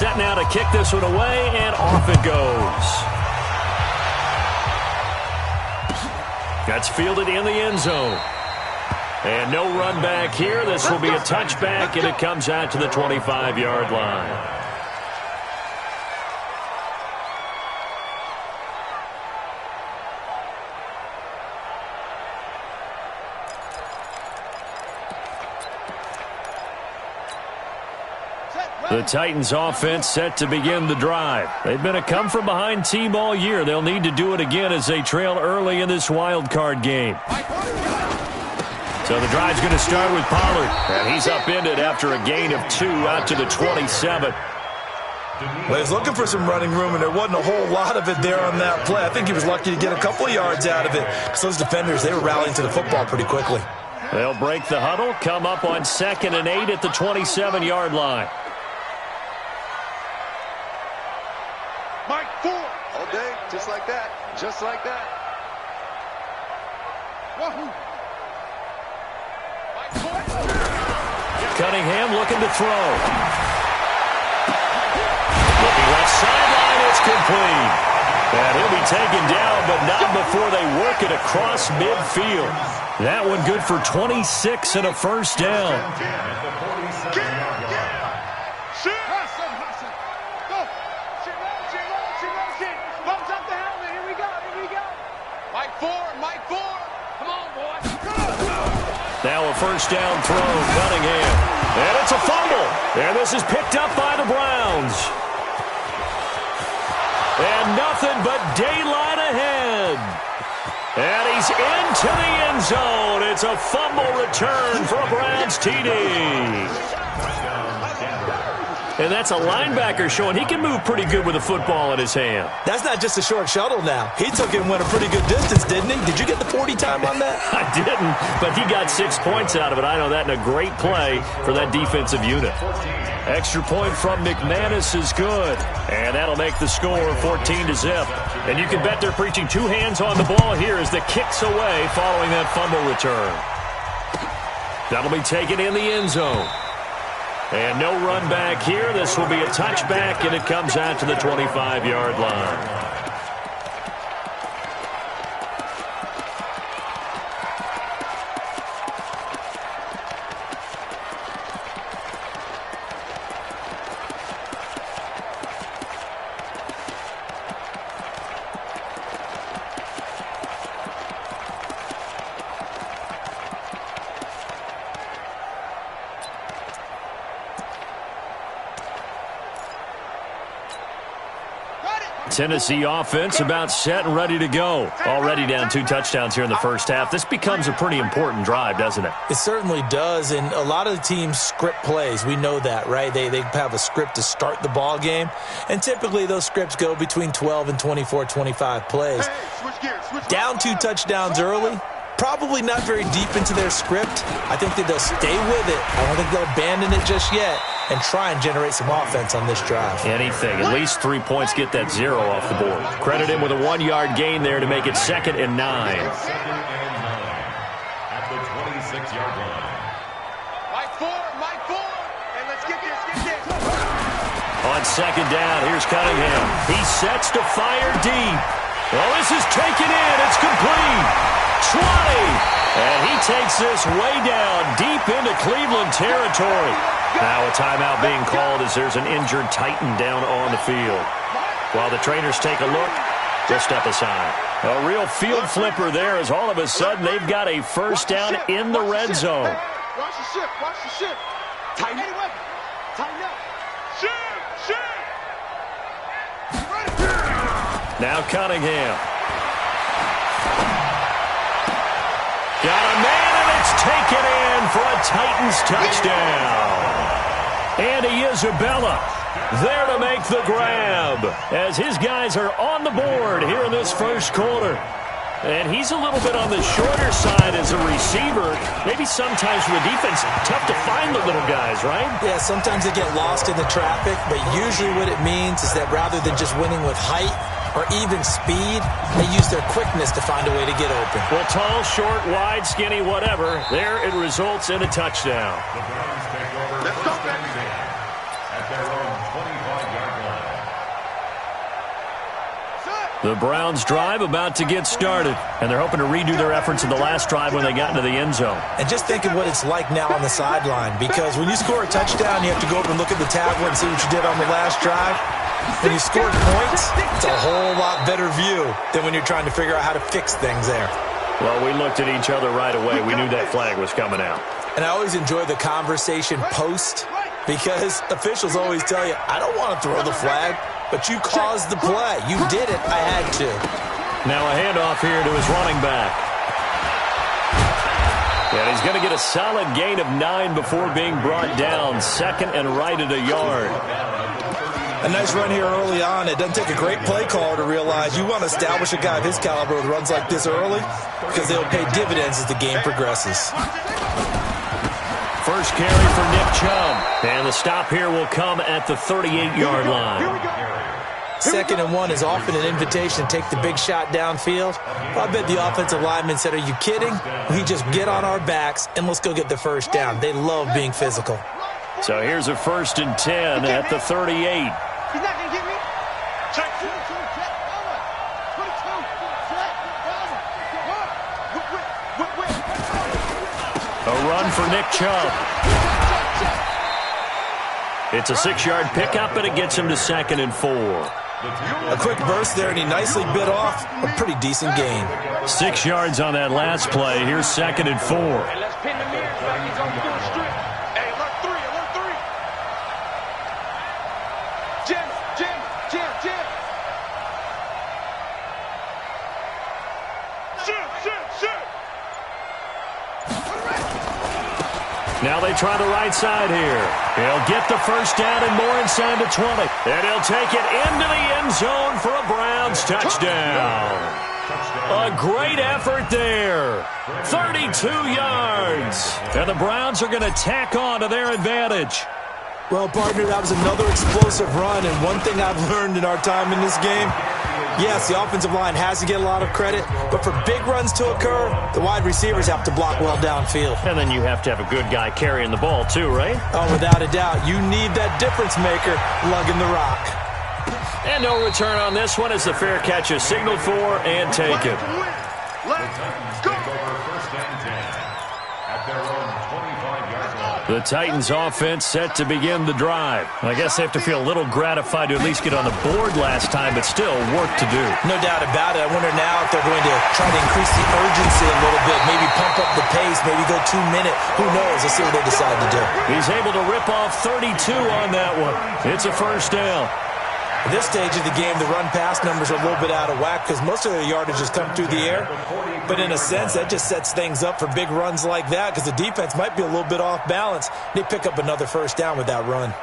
Set now to kick this one away, and off it goes. That's fielded in the end zone. And no run back here. This will be a touchback, and it comes out to the 25-yard line. The Titans offense set to begin the drive. They've been a come-from-behind team all year. They'll need to do it again as they trail early in this wild card game. So the drive's going to start with Pollard. And he's upended after a gain of 2 out to the 27. Well, he's looking for some running room, and there wasn't a whole lot of it there on that play. I think he was lucky to get a couple of yards out of it. Because those defenders, they were rallying to the football pretty quickly. They'll break the huddle, come up on 2nd and 8 at the 27-yard line. Mike 4. All day, just like that. Just like that. Wahoo. Mike 4. Cunningham looking to throw. Looking left sideline, it's complete. And he'll be taken down, but not before they work it across midfield. That one good for 26 and a first down. Now a first down throw, Cunningham. And it's a fumble. And this is picked up by the Browns. And nothing but daylight ahead. And he's into the end zone. It's a fumble return for a Browns TD. And that's a linebacker showing he can move pretty good with a football in his hand. That's not just a short shuttle now. He took it and went a pretty good distance, didn't he? Did you get the 40 time on that? I didn't, but he got 6 points out of it. I know that in a great play for that defensive unit. Extra point from McManus is good. And that'll make the score 14-0. And you can bet they're preaching 2 hands on the ball here as the kick's away following that fumble return. That'll be taken in the end zone. And no run back here. This will be a touchback, and it comes out to the 25-yard line. Tennessee offense about set and ready to go. Already down 2 touchdowns here in the first half. This becomes a pretty important drive, doesn't it? It certainly does, and a lot of the teams script plays. We know that, right? They have a script to start the ball game, and typically those scripts go between 12 and 24, 25 plays. Down 2 touchdowns early, probably not very deep into their script. I think that they'll stay with it. I don't think they'll abandon it just yet and try and generate some offense on this drive. Anything. At least 3 points, get that 0 off the board. Credit him with a 1-yard gain there to make it 2nd and 9. At the 26-yard line. Mike 4, and let's get this. On 2nd down, here's Cunningham. He sets to fire deep. Well, this is taken in. It's complete. 20. And he takes this way down deep into Cleveland territory. Now a timeout being called as there's an injured Titan down on the field. While the trainers take a look, they'll step aside. A real field flipper there as all of a sudden they've got a first down in the red zone. Watch the ship. Tighten up. Ship. Now Cunningham. Got a man, and it's taken in for a Titans touchdown. Andy Isabella there to make the grab as his guys are on the board here in this first quarter. And he's a little bit on the shorter side as a receiver. Maybe sometimes for the defense, tough to find the little guys, right? Yeah, sometimes they get lost in the traffic, but usually what it means is that rather than just winning with height or even speed, they use their quickness to find a way to get open. Well, tall, short, wide, skinny, whatever, there it results in a touchdown. Let's go, baby. At their own 25-yard The Browns' drive about to get started, and they're hoping to redo their efforts in the last drive when they got into the end zone. And just think of what it's like now on the sideline, because when you score a touchdown, you have to go over and look at the tablet and see what you did on the last drive. When you scored points, it's a whole lot better view than when you're trying to figure out how to fix things there. Well, we looked at each other right away. We knew that flag was coming out. And I always enjoy the conversation post, because officials always tell you, I don't want to throw the flag, but you caused the play. You did it. I had to. Now a handoff here to his running back. And he's going to get a solid gain of 9 before being brought down. Second and right at a yard. A nice run here early on. It doesn't take a great play caller to realize you want to establish a guy of his caliber with runs like this early, because they'll pay dividends as the game progresses. First carry for Nick Chubb. And the stop here will come at the 38-yard line. 2nd and 1 is often an invitation to take the big shot downfield. I bet the offensive lineman said, are you kidding? We just get on our backs and let's go get the first down. They love being physical. So here's a 1st and 10 at the 38. He's not going to get me. Check. A run for Nick Chubb. It's a 6-yard pickup, and it gets him to 2nd and 4. A quick burst there, and he nicely bit off a pretty decent gain. 6 yards on that last play. Here's 2nd and 4. Hey, let's pin the mirror like he's on the strip. Hey, alert 3. Jim. Shoot. Now they try the right side here. He'll get the first down and more inside the 20. And he'll take it into the end zone for a Browns touchdown. A great effort there. 32 yards. And the Browns are going to tack on to their advantage. Well, partner, that was another explosive run, and one thing I've learned in our time in this game, yes, the offensive line has to get a lot of credit, but for big runs to occur, the wide receivers have to block well downfield. And then you have to have a good guy carrying the ball too, right? Oh, without a doubt. You need that difference maker lugging the rock. And no return on this one as the fair catch is signaled for and taken. Let's go. The Titans offense set to begin the drive. I guess they have to feel a little gratified to at least get on the board last time, but still work to do. No doubt about it. I wonder now if they're going to try to increase the urgency a little bit, maybe pump up the pace, maybe go 2 minute. Who knows? Let's see what they decide to do. He's able to rip off 32 on that one. It's a first down. At this stage of the game, the run-pass numbers are a little bit out of whack because most of their yardage has come through the air. But in a sense, that just sets things up for big runs like that because the defense might be a little bit off balance. They pick up another first down with that run.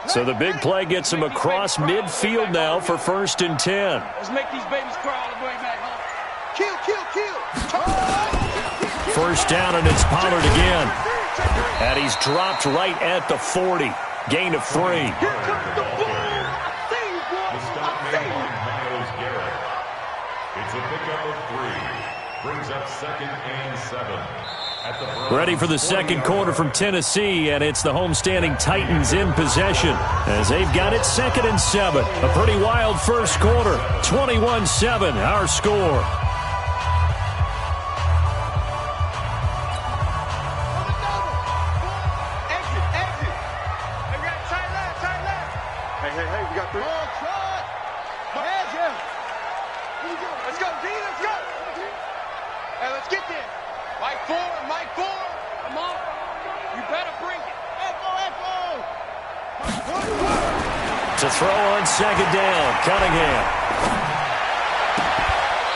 So the big play gets him across midfield now for 1st and 10. Let's make these babies cry all the way back home. Kill. First down, and it's Pollard again. And he's dropped right at the 40. Gain of 3. Here comes the ball. I see you, boy. It's a pickup of 3. Brings up 2nd and 7. Ready for the second quarter from Tennessee, and it's the homestanding Titans in possession as they've got it 2nd and 7. A pretty wild first quarter. 21-7, our score. Hey, we got 3. Let's go, D, let's go. Hey, let's get there. Mike 4. Come on. You better bring it. Echo. To throw on 2nd down, Cunningham.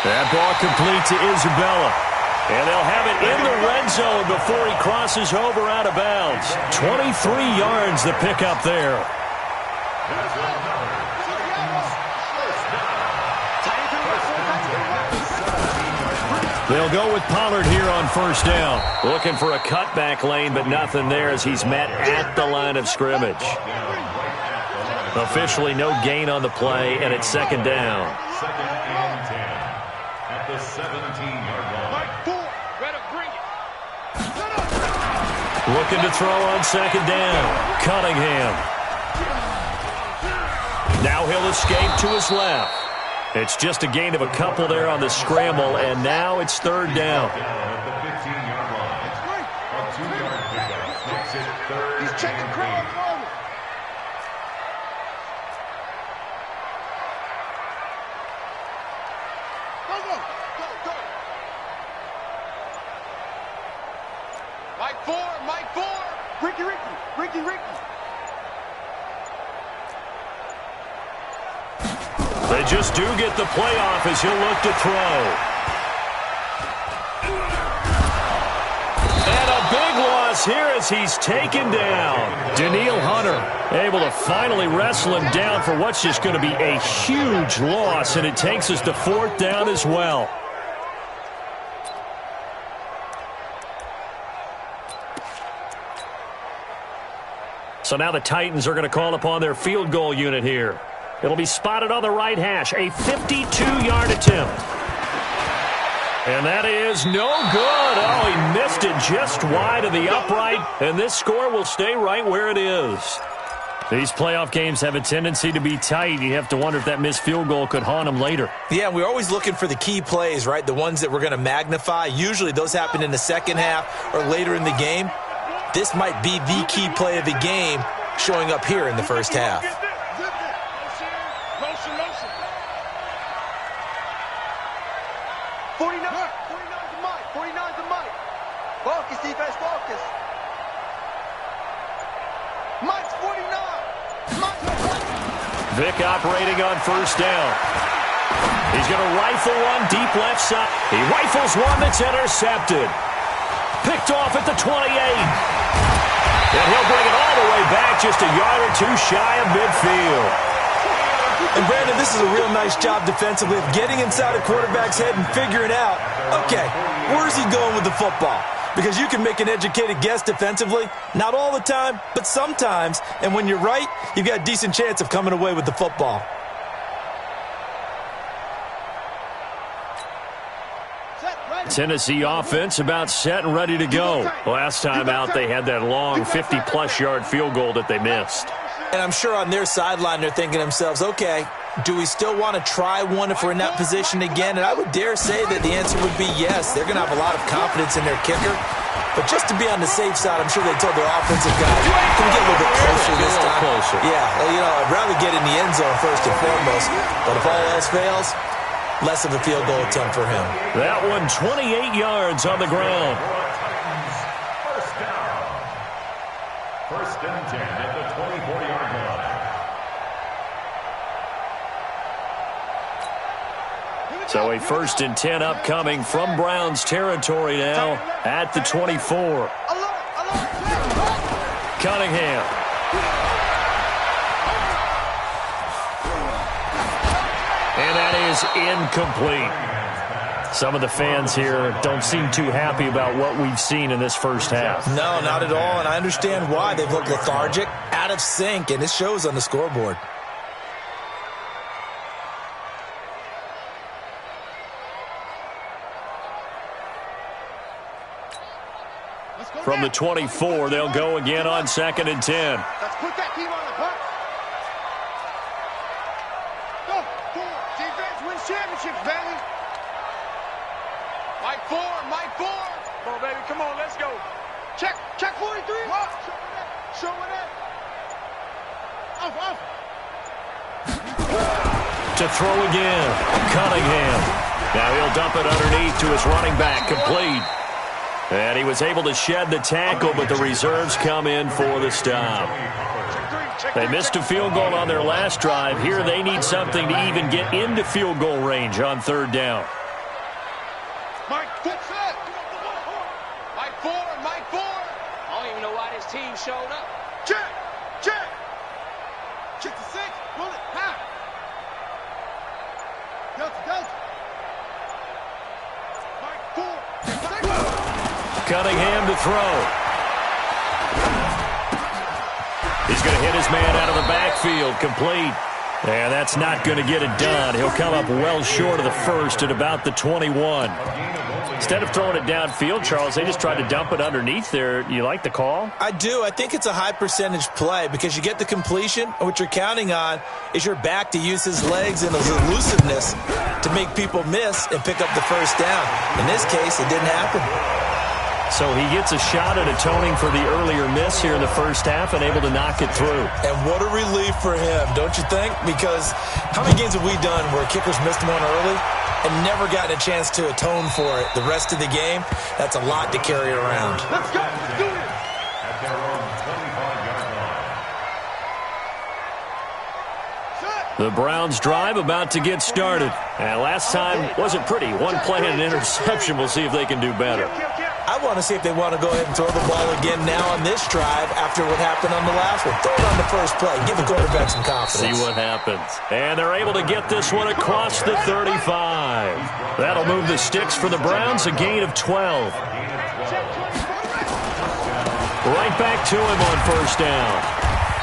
That ball complete to Isabella. And they'll have it in the red zone before he crosses over out of bounds. 23 yards the pickup there. They'll go with Pollard here on 1st down. Looking for a cutback lane, but nothing there as he's met at the line of scrimmage. Officially no gain on the play, and it's 2nd down. 2nd and 10 at the 17-yard line. Mike 4. Better bring it. Looking to throw on second down. Cunningham. Now he'll escape to his left. It's just a gain of a couple there on the scramble, and now it's third down. He's checking crowd. Go. Mike 4. Ricky. They just do get the playoff as he'll look to throw. And a big loss here as he's taken down. Daniil Hunter able to finally wrestle him down for what's just going to be a huge loss, and it takes us to fourth down as well. So now the Titans are going to call upon their field goal unit here. It'll be spotted on the right hash, a 52-yard attempt. And that is no good. Oh, he missed it just wide of the upright, and this score will stay right where it is. These playoff games have a tendency to be tight. You have to wonder if that missed field goal could haunt them later. Yeah, we're always looking for the key plays, right? The ones that we're going to magnify. Usually those happen in the second half or later in the game. This might be the key play of the game showing up here in the first half. Motion. 49's a Mike. Focus, defense, focus. Mike's 49. Vic operating on first down. He's going to rifle one deep left side. He rifles one that's intercepted. Picked off at the 28. And he'll bring it all the way back just a yard or two shy of midfield. And Brandon, this is a real nice job defensively of getting inside a quarterback's head and figuring out, okay, where's he going with the football? Because you can make an educated guess defensively, not all the time, but sometimes. And when you're right, you've got a decent chance of coming away with the football. Tennessee offense about set and ready to go. Last time out, they had that long 50-plus yard field goal that they missed. And I'm sure on their sideline they're thinking to themselves, okay, do we still want to try one if we're in that position again? And I would dare say that the answer would be yes. They're going to have a lot of confidence in their kicker. But just to be on the safe side, I'm sure they told their offensive guys, can we get a little bit closer this time? Yeah, well, I'd rather get in the end zone first and foremost. But if all else fails, less of a field goal attempt for him. That one 28 yards on the ground. First and 10 at the 24-yard line. So a first and 10 upcoming from Browns territory now at the 24. Cunningham. And that is incomplete. Some of the fans here don't seem too happy about what we've seen in this first half. No, not at all, and I understand why. They've looked lethargic, out of sync, and it shows on the scoreboard. From the 24, they'll go again on second and 10. Let's put that team on the punt. Go. Defense wins championships, baby. Mike 4. Come on, baby. Come on, let's go. Check 43. Show it up. Off. To throw again, Cunningham. Now he'll dump it underneath to his running back, complete. And he was able to shed the tackle, but the reserves come in for the stop. They missed a field goal on their last drive. Here they need something to even get into field goal range on third down. Mike 4. I don't even know why this team showed up. Check. Check the 6. Pull it. Half. Delta. Mike 4. Cunningham to throw. He's going to hit his man out of the backfield, complete. And that's not going to get it done. He'll come up well short of the first at about the 21. Instead of throwing it downfield, Charles, they just tried to dump it underneath there. You like the call? I do. I think it's a high percentage play because you get the completion, and what you're counting on is your back to use his legs and his elusiveness to make people miss and pick up the first down. In this case, it didn't happen. So he gets a shot at atoning for the earlier miss here in the first half and able to knock it through. And what a relief for him, don't you think? Because how many games have we done where kickers missed one early and never gotten a chance to atone for it the rest of the game? That's a lot to carry around. Let's go. Let's do it. At their own 25-yard line. The Browns drive about to get started. And last time wasn't pretty. One play and an interception. We'll see if they can do better. I want to see if they want to go ahead and throw the ball again now on this drive after what happened on the last one. Throw it on the first play. Give the quarterback some confidence. See what happens. And they're able to get this one across the 35. That'll move the sticks for the Browns, a gain of 12. Right back to him on first down.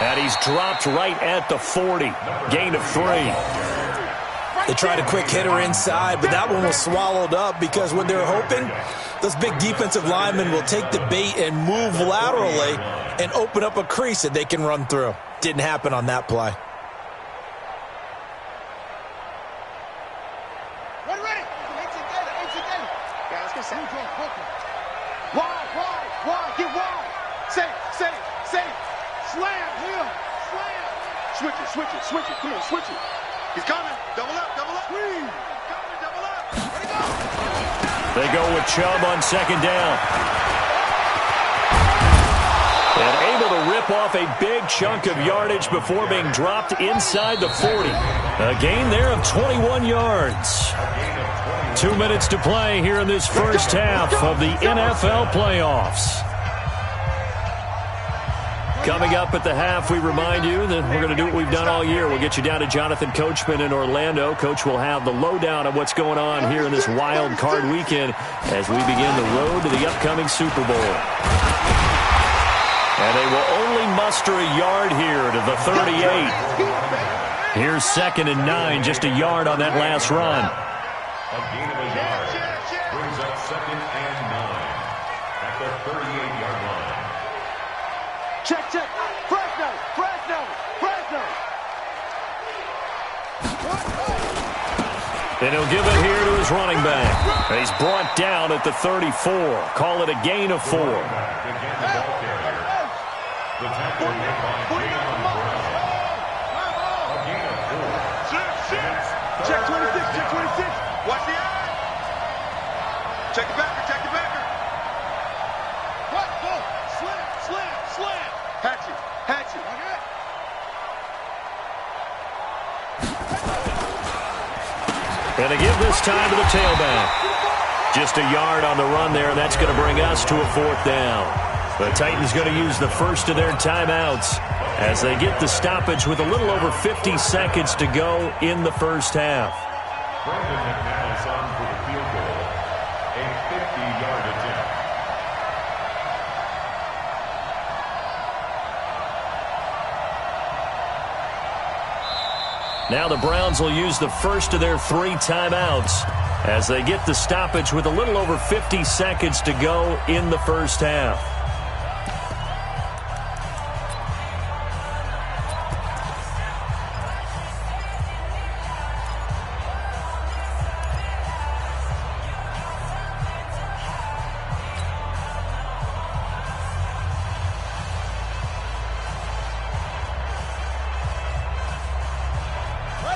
And he's dropped right at the 40. Gain of 3. They tried a quick hitter inside, but that one was swallowed up because what they're hoping, those big defensive linemen will take the bait and move laterally and open up a crease that they can run through. Didn't happen on that play. Ready. Yeah, let's get set. Wide. Get wide. Safe. Slam. Switch it. Come on, switch it. He's coming. Double up. Coming, double up. Ready, go. They go with Chubb on second down. And able to rip off a big chunk of yardage before being dropped inside the 40. A gain there of 21 yards. 2 minutes to play here in this first half of the NFL playoffs. Coming up at the half, we remind you that we're going to do what we've done all year. We'll get you down to Jonathan Coachman in Orlando. Coach will have the lowdown of what's going on here in this wild card weekend as we begin the road to the upcoming Super Bowl. And they will only muster a yard here to the 38. Here's 2nd and 9, just a yard on that last run. A gain of a yard brings up 2nd and 9 at the 38-yard line. Check. Fresno. And he'll give it here to his running back. And he's brought down at the 34. Call it a gain of 4. Again, the ball carrier. The tackle made by Jalen Brown. A gain of 4. Check 26. Watch the eye. Check the backer. What? Go. Slam. Hatchet. And they give this time to the tailback. Just a yard on the run there, and that's going to bring us to a 4th down. The Titans going to use the first of their timeouts as they get the stoppage with a little over 50 seconds to go in the first half. Brandon McManus on for the field goal. A 50-yard attempt. Now the Browns will use the first of their 3 timeouts as they get the stoppage with a little over 50 seconds to go in the first half.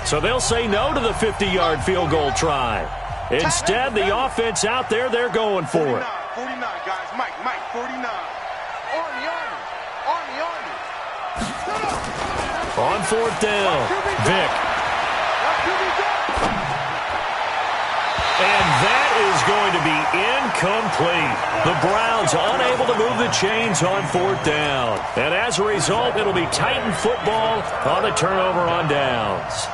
So they'll say no to the 50-yard field goal try. Instead, the offense out there, they're going for it. 49, guys. Mike, 49. Army. On 4th down, Vic. And that is going to be incomplete. The Browns unable to move the chains on 4th down. And as a result, it'll be Titan football on the turnover on downs.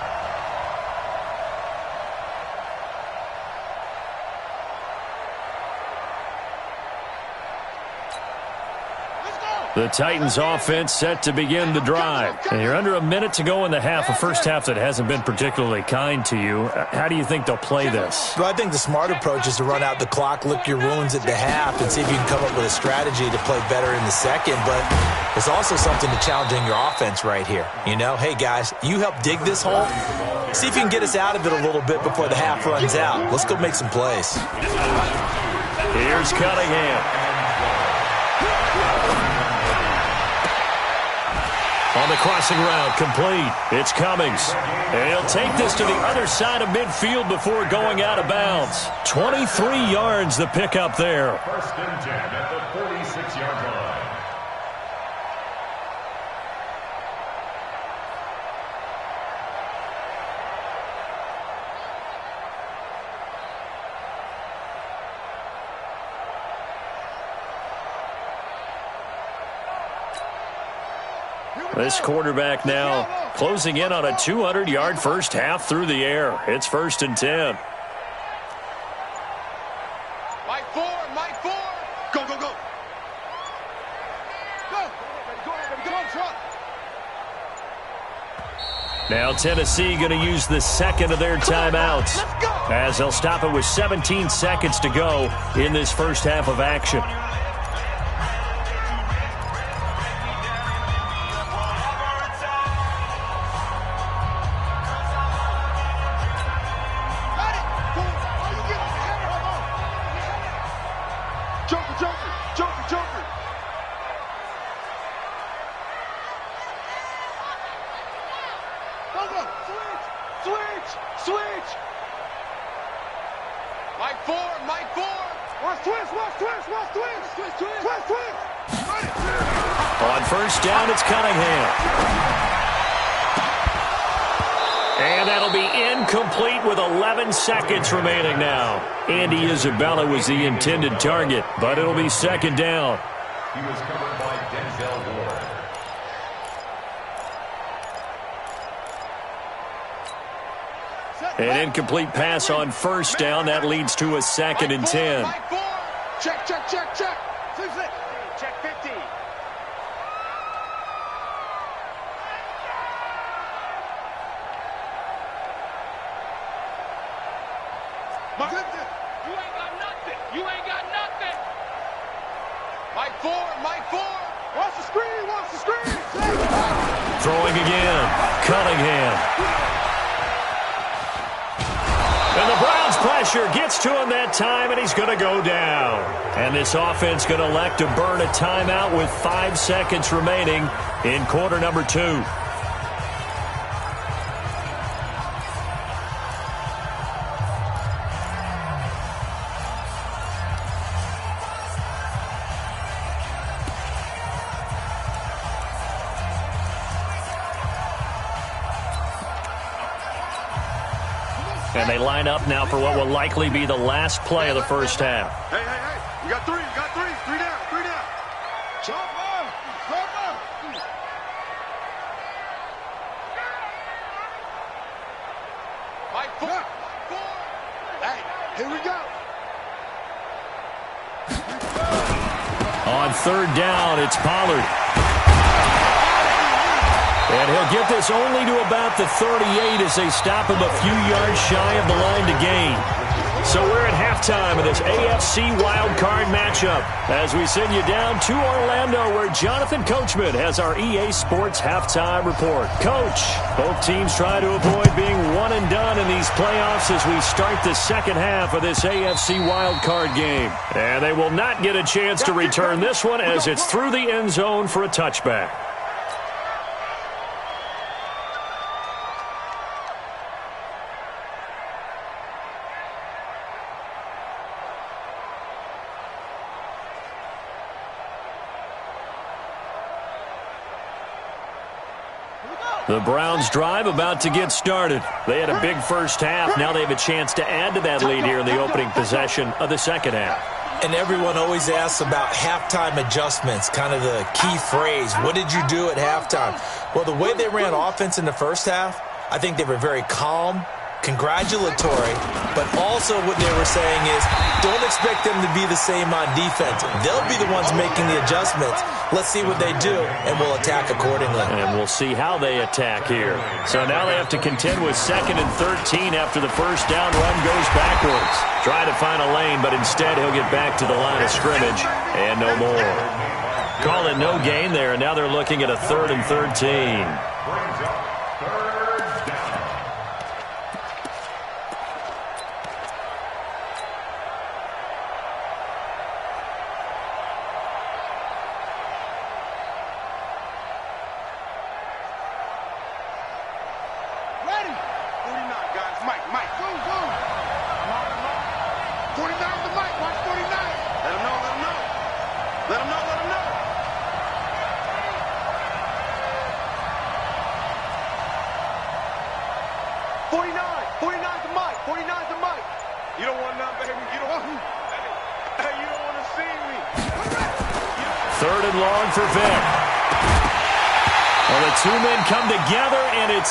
The Titans offense set to begin the drive. And you're under a minute to go in the half, a first half that hasn't been particularly kind to you. How do you think they'll play this? Well, I think the smart approach is to run out the clock, lick your wounds at the half, and see if you can come up with a strategy to play better in the second. But there's also something to challenging your offense right here. You know, hey, guys, you help dig this hole. See if you can get us out of it a little bit before the half runs out. Let's go make some plays. Here's Cunningham. On the crossing route, complete. It's Cummings. And he'll take this to the other side of midfield before going out of bounds. 23 yards the pickup there. First and 10 at the 46-yard line. This quarterback now closing in on a 200-yard first half through the air. It's first and 10. Mike 4, Mike 4. Go, go, go. Go. Go, truck. Now Tennessee going to use the second of their timeouts as they'll stop it with 17 seconds to go in this first half of action. On first down, it's Cunningham. And that'll be incomplete with 11 seconds remaining now. Andy Isabella was the intended target, but it'll be second down. He was covered by Denzel Ward. An incomplete pass on first down. That leads to a second and 10. Check, check, check, check. Check 15. You ain't got nothing. You ain't got nothing. Mike 4, Mike 4. Watch the screen, watch the screen. Throwing again. Cunningham. And the Browns pressure gets to him that time, and he's going to go down. And this offense going to elect to burn a timeout with 5 seconds remaining in quarter number 2. And they line up now for what will likely be the last play of the first half. Hey, hey, hey. You got three. You got three. 3 down. 3 down. Chop up. Chop up. Mike 4. Hey, here we go. On third down, it's Pollard. And he'll get this only to about the 38 as they stop him a few yards shy of the line to gain. So we're at halftime of this AFC wildcard matchup as we send you down to Orlando where Jonathan Coachman has our EA Sports halftime report. Coach, both teams try to avoid being one and done in these playoffs as we start the second half of this AFC wildcard game. And they will not get a chance to return this one as it's through the end zone for a touchback. The Browns drive about to get started. They had a big first half. Now they have a chance to add to that lead here in the opening possession of the second half. And everyone always asks about halftime adjustments, kind of the key phrase. What did you do at halftime? Well, the way they ran offense in the first half, I think they were very calm, congratulatory, but also what they were saying is don't expect them to be the same on defense. They'll be the ones making the adjustments. Let's see what they do, and we'll attack accordingly. And we'll see how they attack here. So now they have to contend with 2nd and 13 after the first down run goes backwards. Try to find a lane, but instead he'll get back to the line of scrimmage and no more. Call it no gain there, and now they're looking at a 3rd and 13.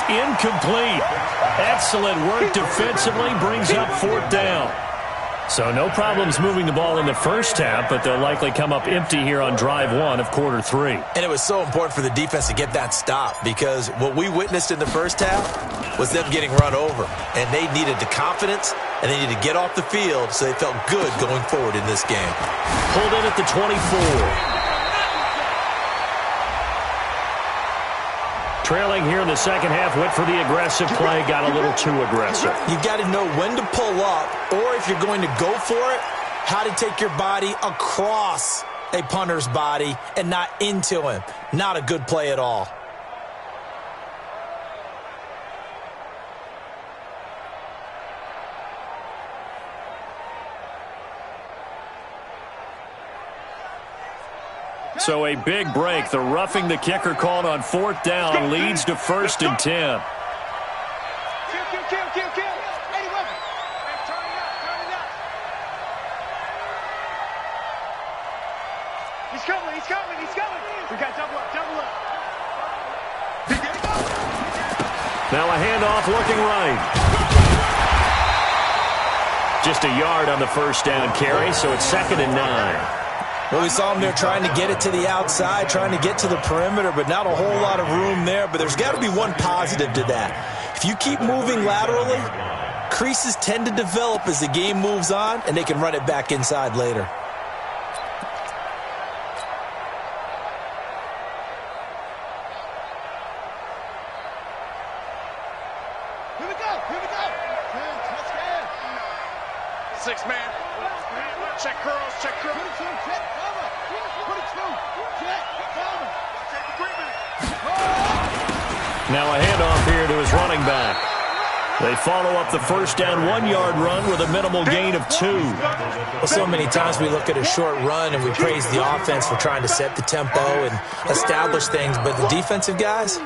Incomplete. Excellent work defensively, brings up 4th down. So no problems moving the ball in the first half, but they'll likely come up empty here on drive 1 of quarter 3. And it was so important for the defense to get that stop because what we witnessed in the first half was them getting run over. And they needed the confidence, and they needed to get off the field so they felt good going forward in this game. Pulled in at the 24. Trailing here in the second half, went for the aggressive play, got a little too aggressive. You've got to know when to pull up, or if you're going to go for it, how to take your body across a punter's body and not into him. Not a good play at all. So a big break. The roughing the kicker called on 4th down leads to 1st and 10. Kill. Any weapon. Turn it up. He's coming. We got double up. Now a handoff looking right. Just a yard on the first down carry, so it's 2nd and 9. Well, we saw him there trying to get it to the outside, trying to get to the perimeter, but not a whole lot of room there. But there's got to be one positive to that. If you keep moving laterally, creases tend to develop as the game moves on, and they can run it back inside later. Here we go. 6 man. Check curls. Now a handoff here to his running back. They follow up the first down 1-yard run with a minimal gain of 2. Well, so many times we look at a short run and we praise the offense for trying to set the tempo and establish things, but the defensive guys,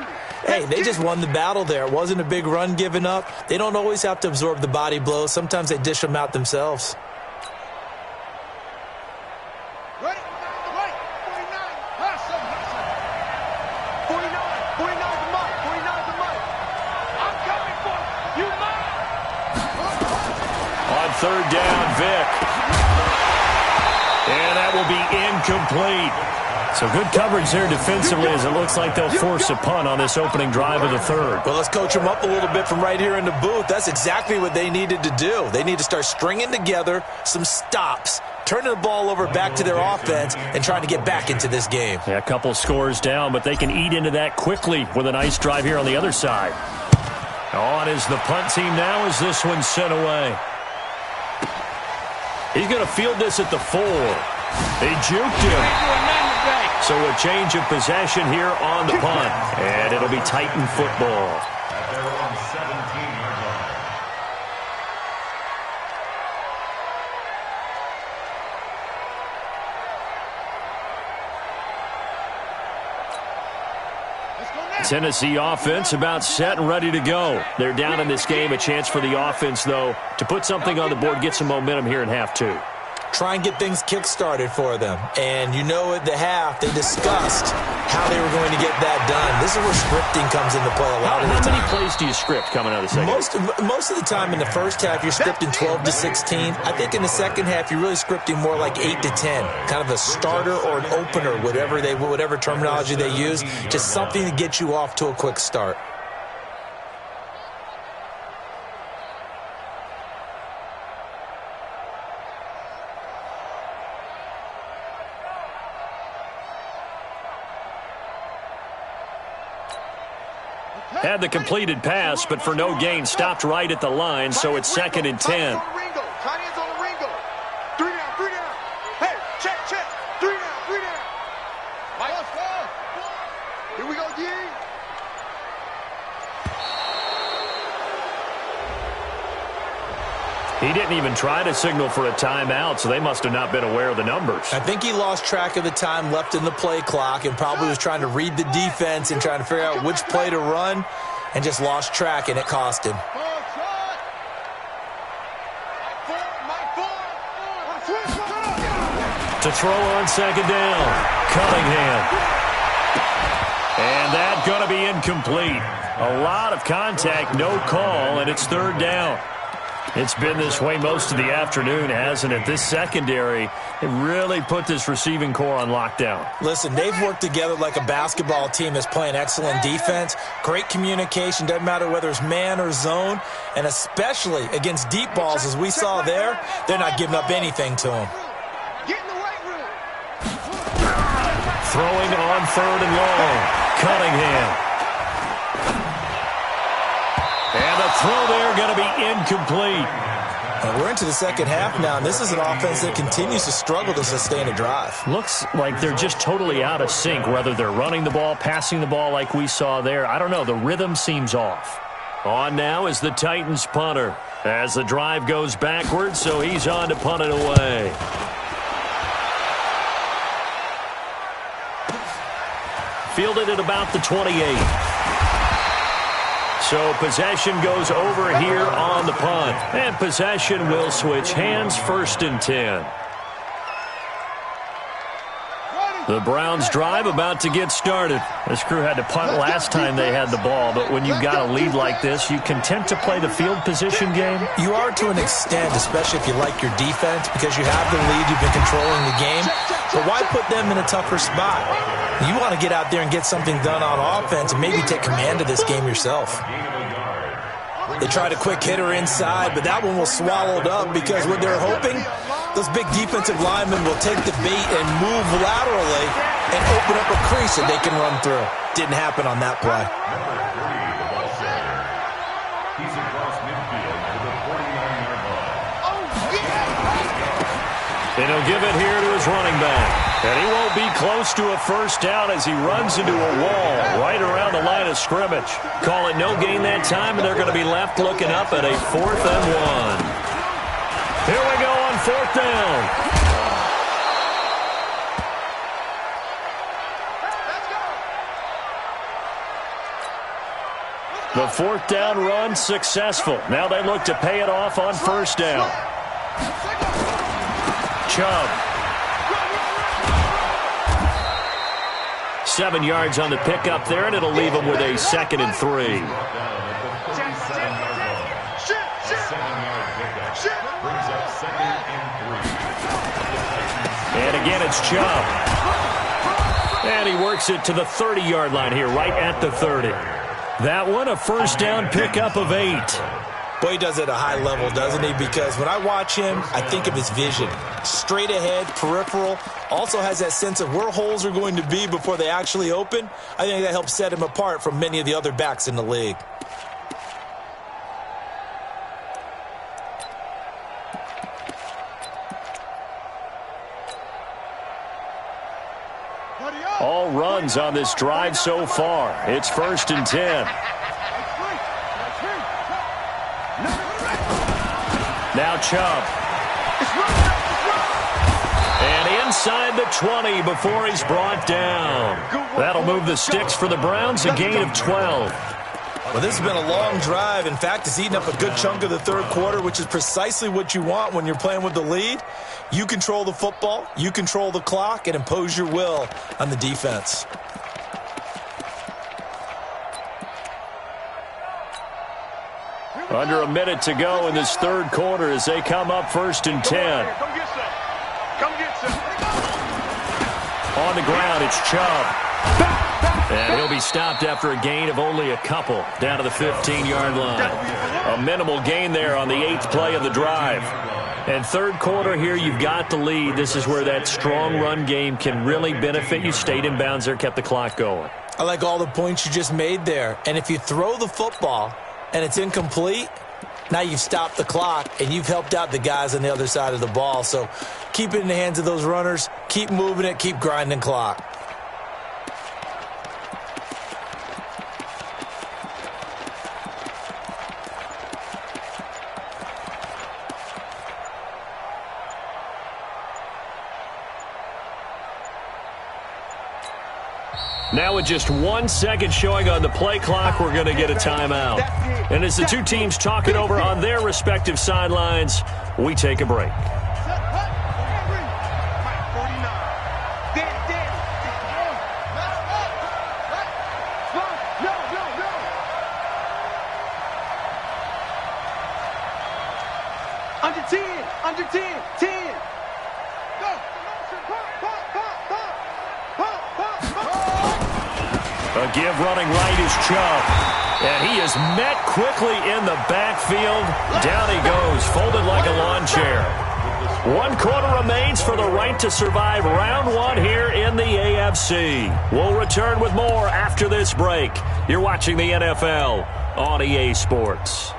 hey, they just won the battle there. It wasn't a big run given up. They don't always have to absorb the body blows. Sometimes they dish them out themselves. Third down, Vic. And that will be incomplete. So good coverage there defensively as it looks like they'll force a punt on this opening drive of the third. Well, let's coach them up a little bit from right here in the booth. That's exactly what they needed to do. They need to start stringing together some stops, turning the ball over back to their offense, and trying to get back into this game. Yeah, a couple scores down, but they can eat into that quickly with a nice drive here on the other side. On is the punt team now as this one's sent away. He's going to field this at the 4. They juked him. So a change of possession here on the punt. And it'll be Titan football. At their own 17-yard line. Tennessee offense about set and ready to go. They're down in this game. A chance for the offense, though, to put something on the board, get some momentum here in half 2. try and get things kick-started for them. And you know at the half, they discussed how they were going to get that done. This is where scripting comes into play a lot of the time. How many plays do you script coming out of the second? Most of the time in the first half, you're scripting 12 to 16. I think in the second half, you're really scripting more like 8 to 10. Kind of a starter or an opener, whatever terminology they use. Just something to get you off to a quick start. Had the completed pass, but for no gain, stopped right at the line, so it's 2nd and 10. Tight ends on the Ringo. 3 down. Hey, check. 3 down. Mike, here we go, D. He didn't even try to signal for a timeout, so they must have not been aware of the numbers. I think he lost track of the time left in the play clock and probably was trying to read the defense and trying to figure out which play to run and just lost track, and it cost him. To throw on 2nd down, Cunningham. And that's going to be incomplete. A lot of contact, no call, and it's 3rd down. It's been this way most of the afternoon, hasn't it? This secondary, it really put this receiving core on lockdown. Listen, they've worked together like a basketball team that's playing excellent defense. Great communication, doesn't matter whether it's man or zone. And especially against deep balls, as we saw there, they're not giving up anything to them. Throwing on 3rd and long, Cunningham. And the throw there going to be incomplete. And we're into the second half now, and this is an offense that continues to struggle to sustain a drive. Looks like they're just totally out of sync, whether they're running the ball, passing the ball like we saw there. I don't know. The rhythm seems off. On now is the Titans punter as the drive goes backwards, so he's on to punt it away. Fielded at about the 28. So possession goes over here on the punt. And possession will switch hands, 1st and 10. The Browns drive about to get started. This crew had to punt last time they had the ball, but when you've got a lead like this, you content to play the field position game? You are to an extent, especially if you like your defense, because you have the lead, you've been controlling the game. But why put them in a tougher spot? You want to get out there and get something done on offense and maybe take command of this game yourself. They tried a quick hitter inside, but that one was swallowed up because what they're hoping, those big defensive linemen will take the bait and move laterally and open up a crease that they can run through. Didn't happen on that play. He's across midfield to the 49-yard line. And he'll give it here to his running back. And he won't be close to a 1st down as he runs into a wall right around the line of scrimmage. Call it no gain that time, and they're going to be left looking up at a 4th and 1. Here we go on 4th down. The 4th down run successful. Now they look to pay it off on 1st down. Chubb. 7 yards on the pickup there, and it'll leave him with a 2nd and 3. And again, it's Chubb. And he works it to the 30-yard line here, right at the 30. That one, a 1st down pickup of 8. Boy, he does it at a high level, doesn't he? Because when I watch him, I think of his vision. Straight ahead, peripheral. Also has that sense of where holes are going to be before they actually open. I think that helps set him apart from many of the other backs in the league. All runs on this drive so far. It's 1st and 10. Now Chubb. And inside the 20 before he's brought down. That'll move the sticks for the Browns, a gain of 12. Well, this has been a long drive. In fact, it's eaten up a good chunk of the third quarter, which is precisely what you want when you're playing with the lead. You control the football, you control the clock, and impose your will on the defense. Under a minute to go in this third quarter as they come up 1st and 10. Come get some. Come get some. On the ground, it's Chubb. And he'll be stopped after a gain of only a couple down to the 15-yard line. A minimal gain there on the 8th play of the drive. And third quarter here, you've got the lead. This is where that strong run game can really benefit you. Stayed in bounds there, kept the clock going. I like all the points you just made there. And if you throw the football and it's incomplete, now you've stopped the clock and you've helped out the guys on the other side of the ball. So keep it in the hands of those runners. Keep moving it. Keep grinding clock. Now with just 1 second showing on the play clock, we're going to get a timeout. And as the two teams talk it over on their respective sidelines, we take a break. Under 10, under 10, 10. Go. A give running right is Chubb. And he is met quickly in the backfield. Down he goes, folded like a lawn chair. 1 quarter remains for the right to survive round 1 here in the AFC. We'll return with more after this break. You're watching the NFL on EA Sports.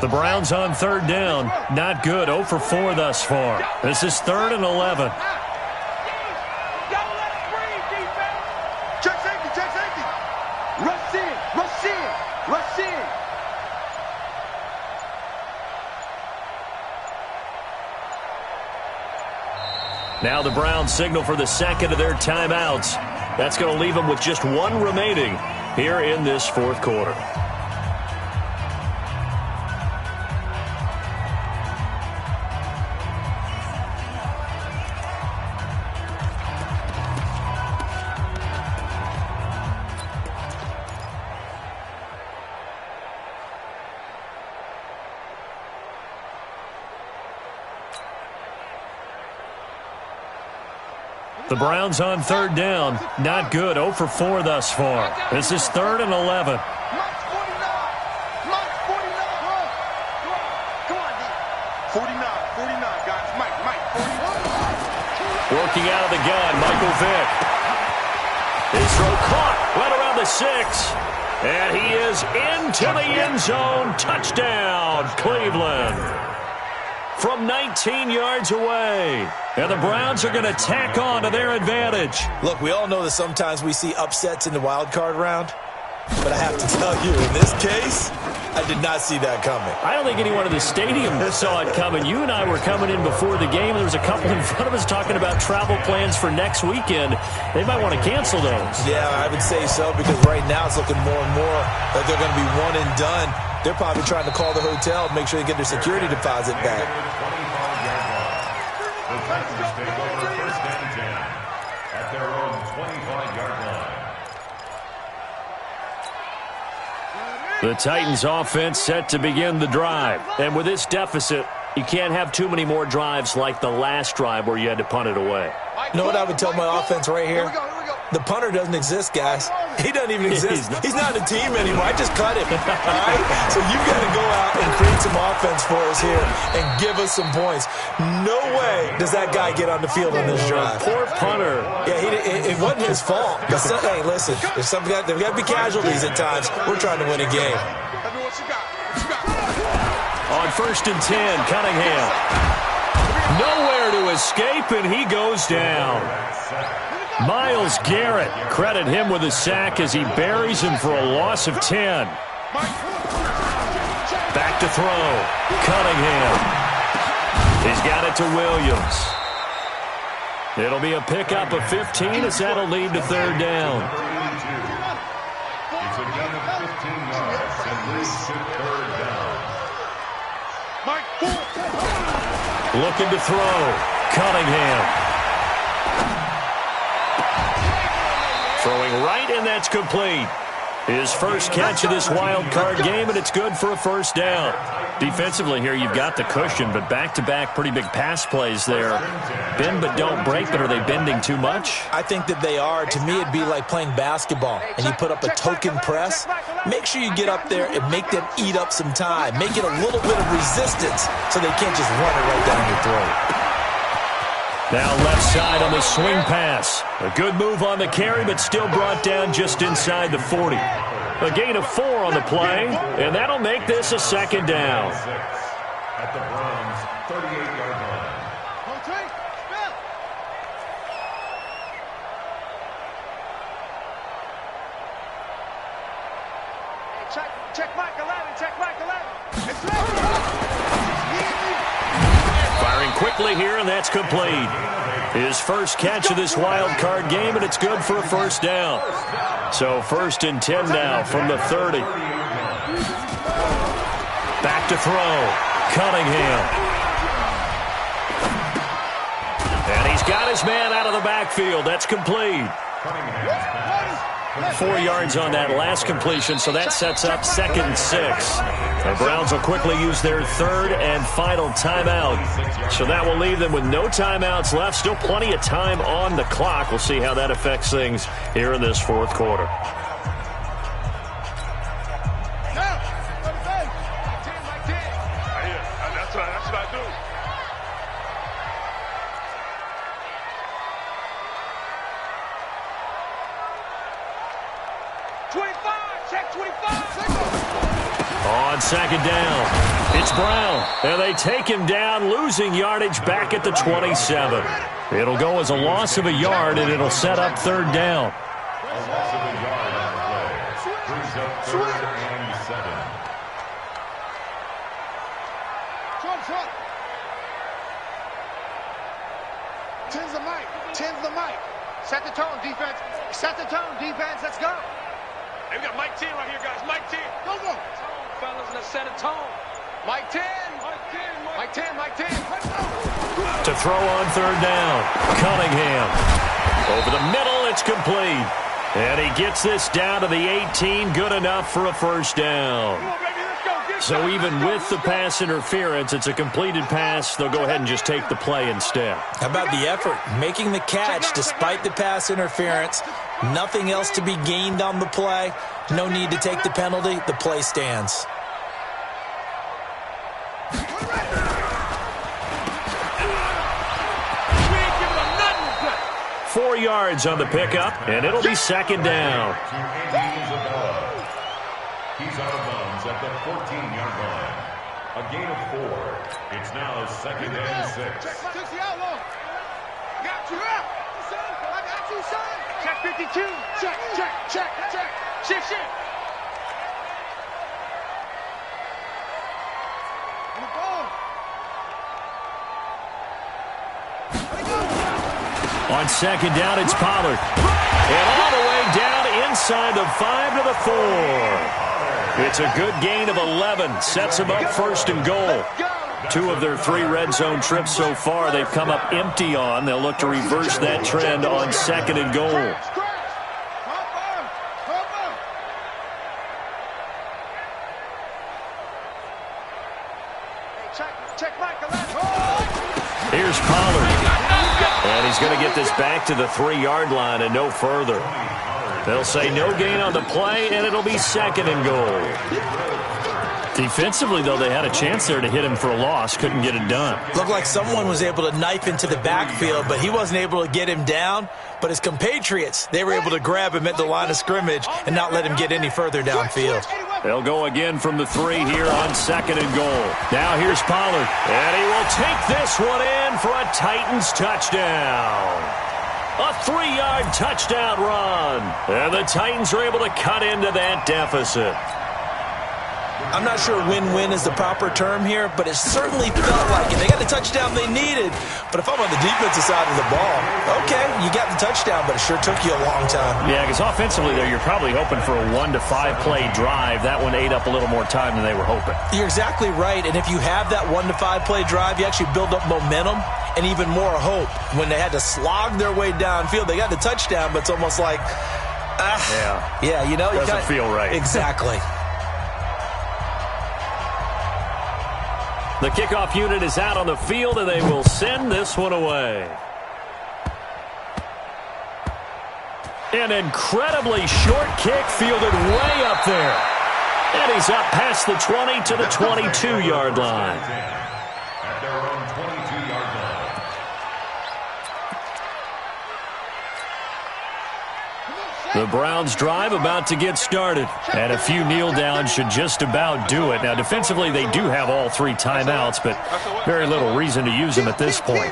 The Browns on 3rd down. Not good. 0 for 4 thus far. This is 3rd and 11. Check safety, check safety. Rush in, rush in, rush in. Now the Browns signal for the second of their timeouts. That's going to leave them with just 1 remaining here in this 4th quarter. The Browns on 3rd down. Not good. 0 for 4 thus far. This is 3rd and 11. Mike 49. Mike 49. Come on, D. 49, 49, guys. Mike, 49. Working out of the gun, Michael Vick. His throw caught. Went around the 6. And he is into the end zone. Touchdown, Cleveland. From 19 yards away. And the Browns are going to tack on to their advantage. Look, we all know that sometimes we see upsets in the wild card round. But I have to tell you, in this case, I did not see that coming. I don't think anyone in the stadium saw it coming. You and I were coming in before the game. There was a couple in front of us talking about travel plans for next weekend. They might want to cancel those. Yeah, I would say so, because right now it's looking more and more like they're going to be one and done. They're probably trying to call the hotel and make sure they get their security deposit back. The Titans take over 1st and 10 at their own 25-yard line. The Titans offense set to begin the drive. And with this deficit, you can't have too many more drives like the last drive where you had to punt it away. You know what I would tell my offense right here? The punter doesn't exist, guys. He doesn't even exist. He's not a team anymore. I just cut him. All right? So you've got to go out and create some offense for us here and give us some points. No way does that guy get on the field on this drive. Poor punter. Yeah, it wasn't his fault. But hey, listen, there's got to be casualties at times. We're trying to win a game. On 1st and 10, Cunningham. Nowhere to escape, and he goes down. Myles Garrett, credit him with a sack as he buries him for a loss of 10. Back to throw. Cunningham. He's got it to Williams. It'll be a pickup of 15 as that'll lead to third down. It's a gain of 15 yards and leads to third down. Looking to throw. Cunningham. Throwing right, and that's complete. His first catch of this wild card game, and it's good for a first down. Defensively here, you've got the cushion, but back-to-back pretty big pass plays there. Bend but don't break, but are they bending too much? I think that they are. To me, it'd be like playing basketball, and you put up a token press. Make sure you get up there and make them eat up some time. Make it a little bit of resistance so they can't just run it right down your throat. Now left side on the swing pass. A good move on the carry, but still brought down just inside the 40. A gain of 4 on the play, and that'll make this a second down. At the Browns' 38-yard line. Check Mike 11, check Mike 11. Firing quickly here, and that's complete. His first catch of this wild card game, and it's good for a first down. So 1st and 10 now from the 30. Back to throw. Cunningham. And he's got his man out of the backfield. That's complete. 4 yards on that last completion, so that sets up 2nd and 6. The Browns will quickly use their 3rd and final timeout. So that will leave them with no timeouts left. Still plenty of time on the clock. We'll see how that affects things here in this 4th quarter. That's what I do. On 2nd down, it's Brown, and they take him down, losing yardage back at the 27. It'll go as a loss of a yard, and it'll set up 3rd down. A loss of a yard on the play. Brings up 3rd and 7. Tens the mic. Set the tone, defense. Set the tone, defense. Let's go. Hey, we got Mike 10 right here, guys. Mike 10. Go. Fellas, let's set a tone. Mike 10. Mike 10. Mike 10. To throw on 3rd down, Cunningham. Over the middle, it's complete. And he gets this down to the 18, good enough for a first down. So even with the pass interference, it's a completed pass. They'll go ahead and just take the play instead. How about the effort? Making the catch despite the pass interference. Nothing else to be gained on the play. No need to take the penalty. The play stands. We ain't giving him nothing. 4 yards on the pickup, and it'll be 2nd down. He's out of bounds at the 14-yard line. A gain of 4. It's now 2nd and 6. Check the outlaw. Got you out. I got you, son. Check 52. Check. Shift. On 2nd down, it's Pollard. And all the way down inside the 5 to the 4. It's a good gain of 11. Sets them up 1st and goal. 2 of their 3 red zone trips so far they've come up empty on. They'll look to reverse that trend on 2nd and goal. Here's Pollard. And he's going to get this back to the 3-yard line and no further. They'll say no gain on the play, and it'll be 2nd and goal. Defensively, though, they had a chance there to hit him for a loss. Couldn't get it done. Looked like someone was able to knife into the backfield, but he wasn't able to get him down. But his compatriots, they were able to grab him at the line of scrimmage and not let him get any further downfield. They'll go again from the 3 here on 2nd and goal. Now here's Pollard, and he will take this one in for a Titans touchdown. A 3-yard touchdown run. And the Titans are able to cut into that deficit. I'm not sure win-win is the proper term here, but it certainly felt like it. They got the touchdown they needed, but if I'm on the defensive side of the ball, okay, you got the touchdown, but it sure took you a long time. Yeah, because offensively there, you're probably hoping for a 1 to 5 play drive. That one ate up a little more time than they were hoping. You're exactly right, and if you have that 1 to 5 play drive, you actually build up momentum and even more hope. When they had to slog their way downfield, they got the touchdown, but it's almost like, yeah, you know, doesn't feel right. Exactly. The kickoff unit is out on the field, and they will send this one away. An incredibly short kick fielded way up there. And he's up past the 20 to the 22-yard line. At their own 22-yard line. The Browns drive about to get started, and a few kneel downs should just about do it. Now, defensively, they do have all 3 timeouts, but very little reason to use them at this point.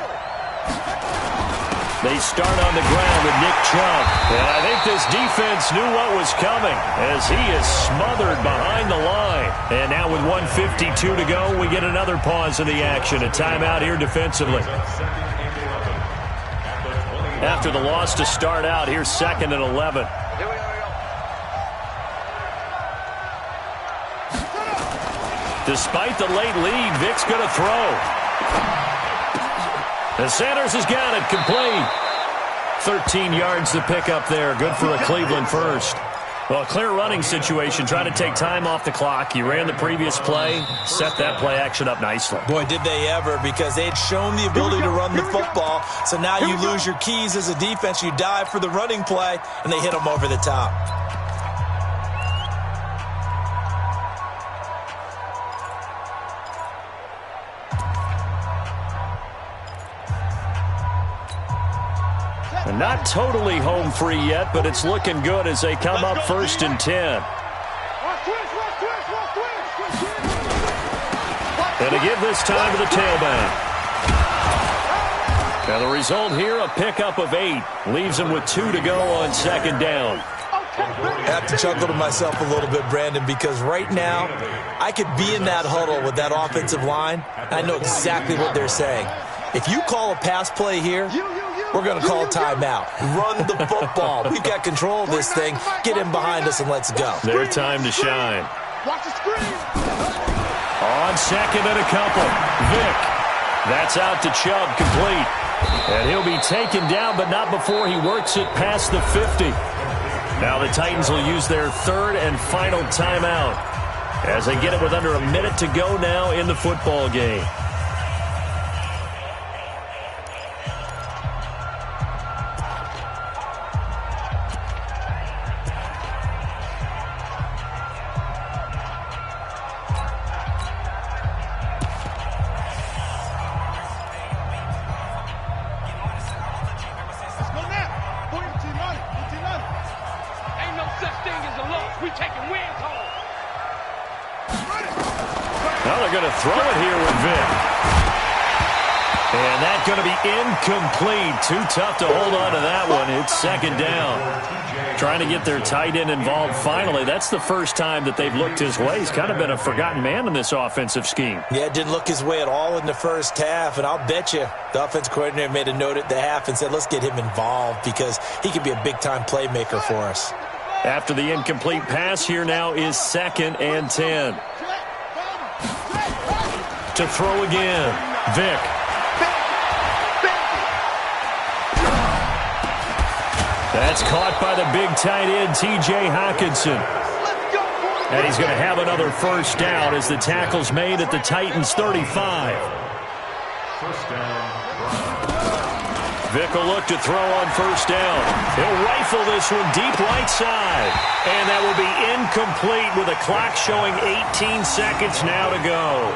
They start on the ground with Nick Chubb, and I think this defense knew what was coming as he is smothered behind the line. And now with 1:52 to go, we get another pause in the action. A timeout here defensively. After the loss to start out, here's 2nd and 11. Despite the late lead, Vic's going to throw. And Sanders has got it complete. 13 yards to pick up there. Good for a Cleveland first. Well, a clear running situation. Trying to take time off the clock. You ran the previous play, set that play action up nicely. Boy, did they ever, because they had shown the ability to run the football. So now you lose your keys as a defense. You dive for the running play, and they hit them over the top. And not totally home free yet, but it's looking good as they come up 1st and 10. And to give this time to the tailback. Now the result here, a pickup of 8. Leaves them with 2 to go on 2nd down. I have to chuckle to myself a little bit, Brandon, because right now I could be in that huddle with that offensive line. I know exactly what they're saying. If you call a pass play here, we're going to call a timeout. Run the football. We've got control of this thing. Get him behind us and let's go. Their time to shine. On 2nd and a couple. Vic. That's out to Chubb, complete. And he'll be taken down, but not before he works it past the 50. Now the Titans will use their 3rd and final timeout as they get it with under a minute to go now in the football game. Throw it here with Vic. And that's going to be incomplete. Too tough to hold on to that one. It's 2nd down. Trying to get their tight end involved finally. That's the first time that they've looked his way. He's kind of been a forgotten man in this offensive scheme. Yeah, it didn't look his way at all in the first half. And I'll bet you the offensive coordinator made a note at the half and said, let's get him involved because he could be a big-time playmaker for us. After the incomplete pass, here now is 2nd and 10. To throw again, Vic. That's caught by the big tight end, T.J. Hockenson. And he's going to have another first down as the tackle's made at the Titans' 35. First down. Vic will look to throw on first down. He'll rifle this one deep right side. And that will be incomplete with a clock showing 18 seconds now to go.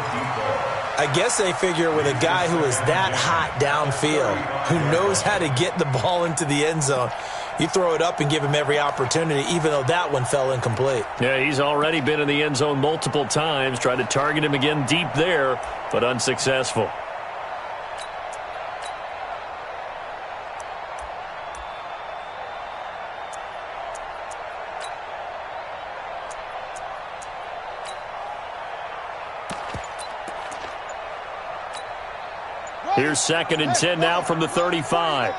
I guess they figure with a guy who is that hot downfield, who knows how to get the ball into the end zone, you throw it up and give him every opportunity, even though that one fell incomplete. Yeah, he's already been in the end zone multiple times, tried to target him again deep there, but unsuccessful. Here's 2nd and 10 now from the 35. Hey,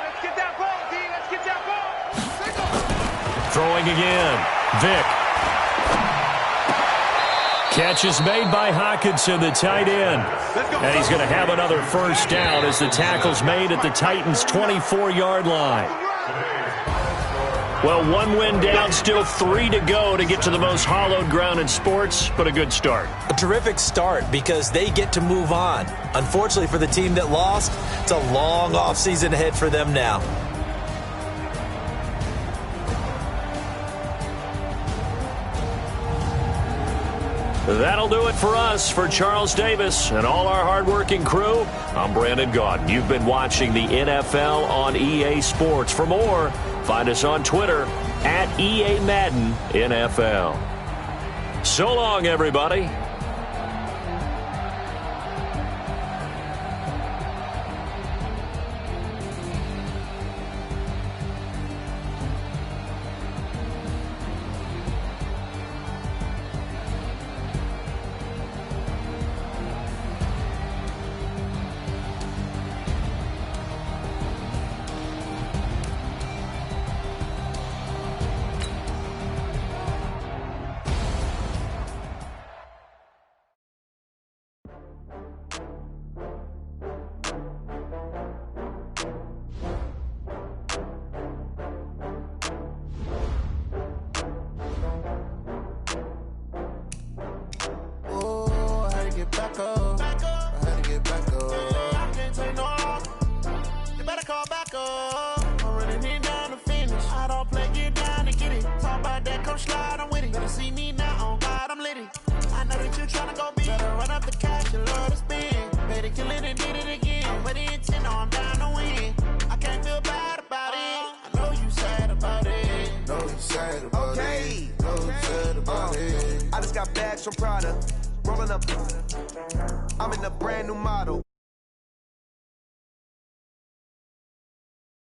let's get that ball, D. Let's get that ball. Throwing again. Vick. Catch is made by Hockenson, the tight end. And he's going to have another first down as the tackle's made at the Titans' 24-yard line. Well, 1 win down, still 3 to go to get to the most hallowed ground in sports, but a good start. A terrific start because they get to move on. Unfortunately for the team that lost, it's a long offseason ahead for them now. That'll do it for us. For Charles Davis and all our hardworking crew, I'm Brandon Gaudin. You've been watching the NFL on EA Sports. For more, find us on Twitter at EA Madden NFL. So long, everybody. I just got bags from Prada, rolling up. I'm in a brand new model.